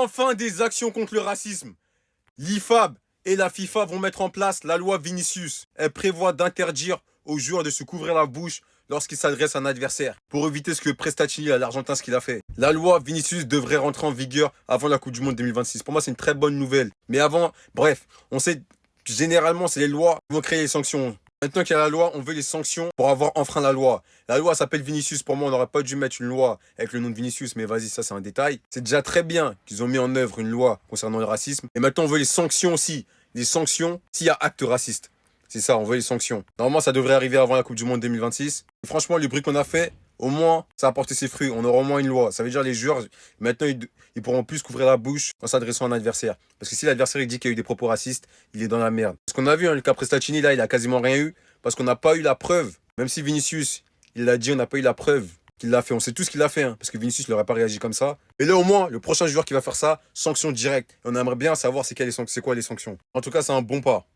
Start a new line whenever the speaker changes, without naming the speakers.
Enfin des actions contre le racisme. L'IFAB et la FIFA vont mettre en place la loi Vinicius. Elle prévoit d'interdire aux joueurs de se couvrir la bouche lorsqu'ils s'adressent à un adversaire, pour éviter ce que Prestacini, l'Argentin, ce qu'il a fait. La loi Vinicius devrait rentrer en vigueur avant la Coupe du Monde 2026. Pour moi, c'est une très bonne nouvelle. Mais avant, bref, on sait, généralement, c'est les lois qui vont créer les sanctions. Maintenant qu'il y a la loi, on veut les sanctions pour avoir enfreint la loi. La loi s'appelle Vinicius. Pour moi, on n'aurait pas dû mettre une loi avec le nom de Vinicius, mais vas-y, ça c'est un détail. C'est déjà très bien qu'ils ont mis en œuvre une loi concernant le racisme. Et maintenant, on veut les sanctions aussi. Les sanctions s'il y a acte raciste. C'est ça, on veut les sanctions. Normalement, ça devrait arriver avant la Coupe du Monde 2026. Et franchement, le bruit qu'on a fait, au moins, ça a porté ses fruits. On aura au moins une loi. Ça veut dire les joueurs, maintenant, ils pourront plus couvrir la bouche en s'adressant à un adversaire. Parce que si l'adversaire il dit qu'il y a eu des propos racistes, il est dans la merde. Parce qu'on a vu, hein, le cas Prestacini, là, il a quasiment rien eu. Parce qu'on n'a pas eu la preuve. Même si Vinicius, il l'a dit, on n'a pas eu la preuve qu'il l'a fait. On sait tout ce qu'il a fait. Hein, parce que Vinicius n'aurait pas réagi comme ça. Et là, au moins, le prochain joueur qui va faire ça, sanction directe. Et on aimerait bien savoir c'est quoi les sanctions. En tout cas, c'est un bon pas.